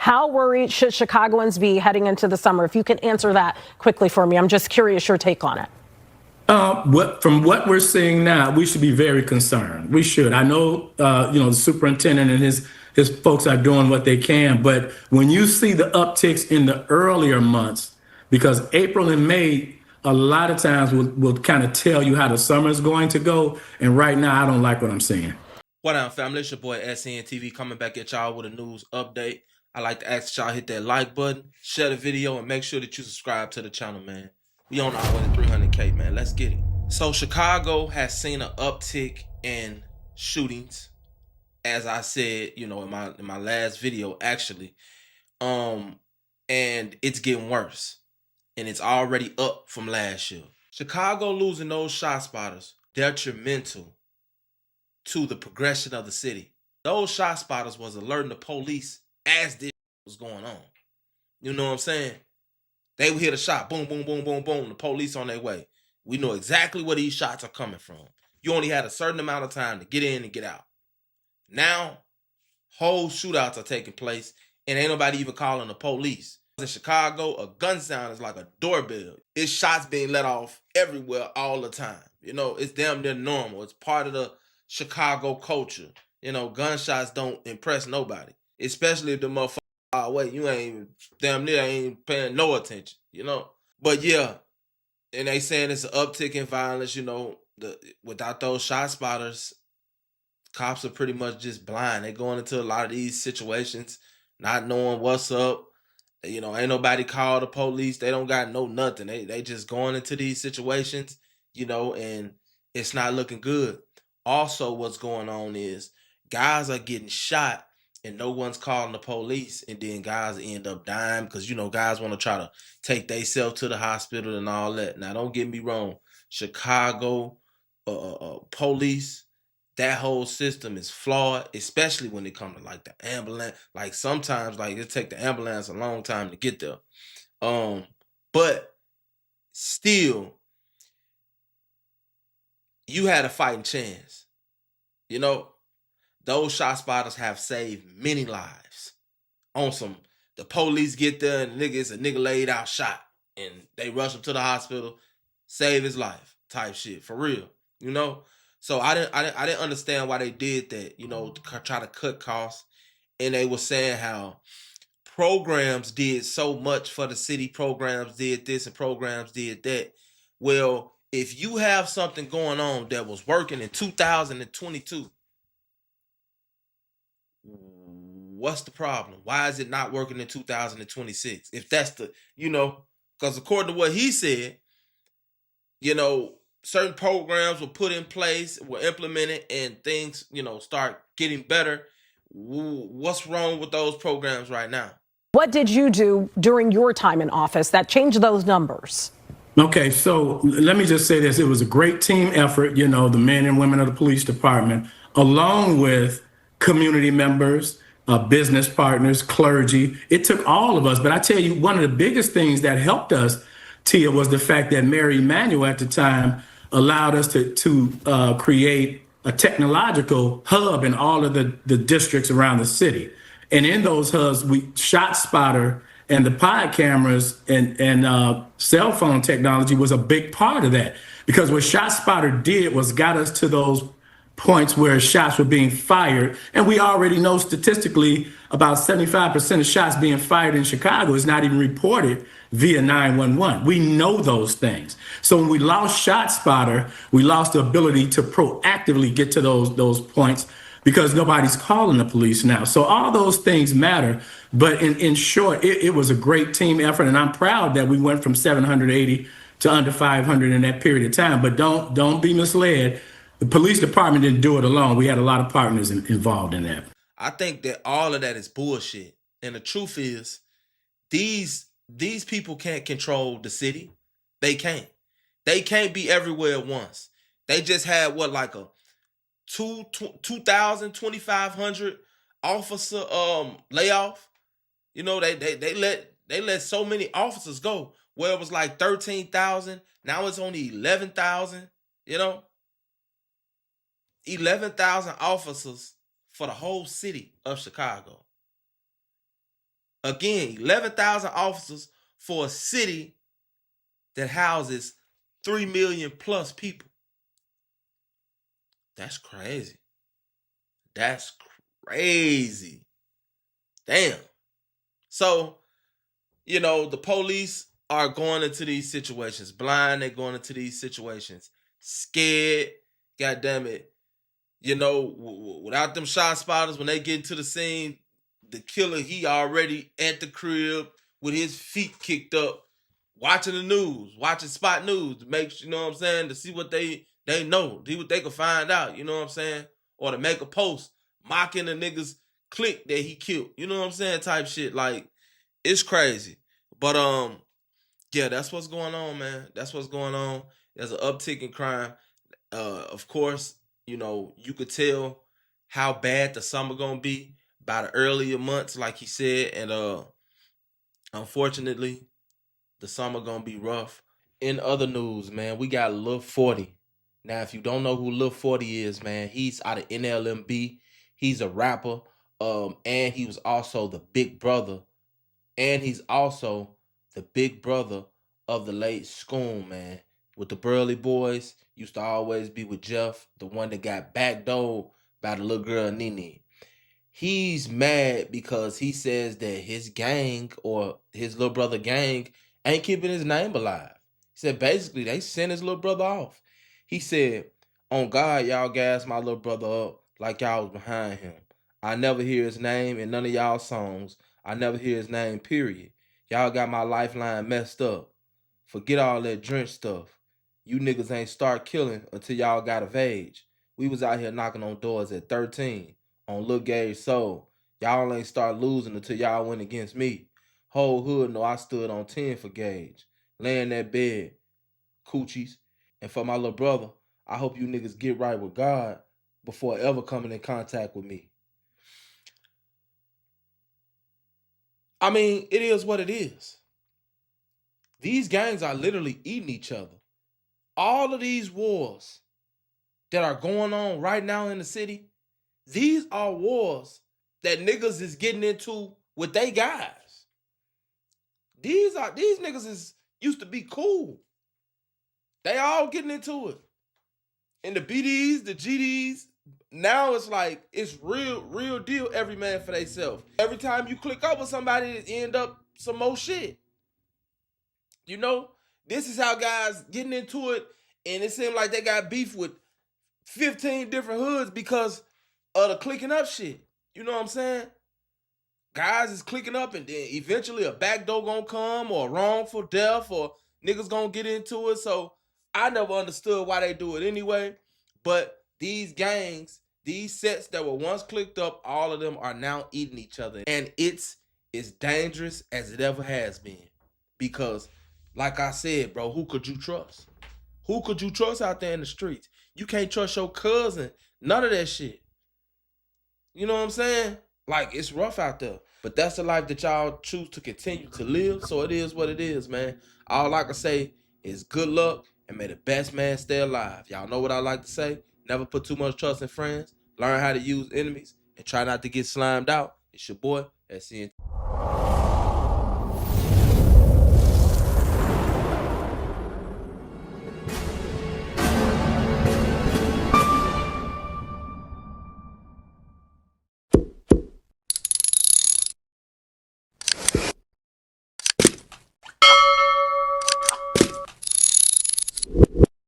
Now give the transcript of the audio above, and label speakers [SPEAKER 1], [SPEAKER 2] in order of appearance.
[SPEAKER 1] How worried should Chicagoans be heading into the summer? If you can answer that quickly for me, I'm just curious your take on it.
[SPEAKER 2] From what we're seeing now, we should be very concerned. We should. I know, the superintendent and his folks are doing what they can, but when you see the upticks in the earlier months, because April and May, a lot of times will kind of tell you how the summer is going to go. And right now, I don't like what I'm seeing.
[SPEAKER 3] What up, family? It's your boy SNTV coming back at y'all with a news update. I like to ask y'all hit that like button, share the video, and make sure that you subscribe to the channel, man. We on our way to 300K, man. Let's get it. So Chicago has seen an uptick in shootings, as I said, in my last video, actually. And it's getting worse, and it's already up from last year. Chicago losing those shot spotters detrimental to the progression of the city. Those shot spotters was alerting the police as this was going on. You know what I'm saying? They would hear the shot, boom, boom, boom, boom, boom, the police on their way. We know exactly where these shots are coming from. You only had a certain amount of time to get in and get out. Now, whole shootouts are taking place, and ain't nobody even calling the police. In Chicago, a gun sound is like a doorbell. It's shots being let off everywhere all the time. It's damn near normal. It's part of the Chicago culture. Gunshots don't impress nobody, especially if the motherfucker away. You ain't damn near ain't paying no attention. But yeah, and they saying it's an uptick in violence. Without those shot spotters, cops are pretty much just blind. They going into a lot of these situations not knowing what's up. Ain't nobody call the police. They don't got no nothing. They just going into these situations, and it's not looking good. Also, what's going on is guys are getting shot and no one's calling the police, and then guys end up dying because, guys want to try to take themselves to the hospital and all that. Now, don't get me wrong. Chicago police, that whole system is flawed, especially when it comes to like the ambulance. Like sometimes it take the ambulance a long time to get there. But still, you had a fighting chance. Those shot spotters have saved many lives. The police get there and it's a nigga laid out shot, and they rush him to the hospital, save his life, type shit, for real. So I didn't understand why they did that. To try to cut costs, and they were saying how programs did so much for the city. Programs did this and programs did that. Well, if you have something going on that was working in 2022, what's the problem? Why is it not working in 2026? If that's because according to what he said, certain programs were put in place, were implemented, and things, start getting better. What's wrong with those programs right now?
[SPEAKER 1] What did you do during your time in office that changed those numbers?
[SPEAKER 2] Okay, so let me just say this. It was a great team effort, the men and women of the police department, along with community members, business partners, clergy. It took all of us. But I tell you, one of the biggest things that helped us, Tia, was the fact that Mary Emanuel at the time allowed us to create a technological hub in all of the districts around the city. And in those hubs, we shot spotter and the pod cameras and cell phone technology was a big part of that, because what Shot Spotter did was got us to those points where shots were being fired. And we already know statistically about 75% of shots being fired in Chicago is not even reported via 911. We know those things. So when we lost Shot Spotter, we lost the ability to proactively get to those points, because nobody's calling the police now. So all those things matter. But in short, it was a great team effort. And I'm proud that we went from 780 to under 500 in that period of time. But don't be misled. The police department didn't do it alone. We had a lot of partners involved in that.
[SPEAKER 3] I think that all of that is bullshit. And the truth is, these people can't control the city. They can't. They can't be everywhere at once. They just had like a 2,000, 2,500 officer layoff. They let so many officers go. Where it was like 13,000, now it's only 11,000. 11,000 officers for the whole city of Chicago. Again, 11,000 officers for a city that houses 3 million plus people. That's crazy. That's crazy. Damn. So, you know, the police are going into these situations blind. They're going into these situations scared. God damn it. You know, without them shot spotters, when they get to the scene, the killer, he already at the crib with his feet kicked up, watching the news, watching Spot News to make, you know what I'm saying, to see what they know, see what they can find out, you know what I'm saying? Or to make a post mocking the niggas clique that he killed, you know what I'm saying? Type shit. Like, it's crazy. But yeah, that's what's going on, man. That's what's going on. There's an uptick in crime. Of course, you know, you could tell how bad the summer gonna be by the earlier months, like he said, and unfortunately, the summer gonna be rough. In other news, man, we got Lil 40. Now, if you don't know who Lil 40 is, man, he's out of NLMB. He's a rapper, and he was also the big brother, and he's also the big brother of the late Scoom, man. With the Burley Boys, used to always be with Jeff, the one that got backdoored by the little girl Nene. He's mad because he says that his gang or his little brother gang ain't keeping his name alive. He said basically they sent his little brother off. He said, on God, y'all gas my little brother up like y'all was behind him. I never hear his name in none of y'all songs. I never hear his name, period. Y'all got my lifeline messed up. Forget all that drench stuff. You niggas ain't start killing until y'all got of age. We was out here knocking on doors at 13 on Lil Gage Soul. Y'all ain't start losing until y'all went against me. Whole hood know I stood on 10 for Gage. Laying that bed, coochies. And for my little brother, I hope you niggas get right with God before ever coming in contact with me. I mean, it is what it is. These gangs are literally eating each other. All of these wars that are going on right now in the city, these are wars that niggas is getting into with they guys. These niggas is used to be cool. They all getting into it. And the BDs, the GDs, now it's like it's real deal, every man for theyself. Every time you click up with somebody, it end up some more shit. You know, this is how guys getting into it, and it seemed like they got beef with 15 different hoods because of the clicking up shit. You know what I'm saying? Guys is clicking up, and then eventually a backdoor gonna come, or a wrongful death, or niggas gonna get into it. So I never understood why they do it anyway. But these gangs, these sets that were once clicked up, all of them are now eating each other. And it's as dangerous as it ever has been. Because, like I said, bro, who could you trust? Who could you trust out there in the streets? You can't trust your cousin. None of that shit. You know what I'm saying? Like, it's rough out there. But that's the life that y'all choose to continue to live. So it is what it is, man. All I can say is good luck and may the best man stay alive. Y'all know what I like to say. Never put too much trust in friends. Learn how to use enemies and try not to get slimed out. It's your boy, SCN.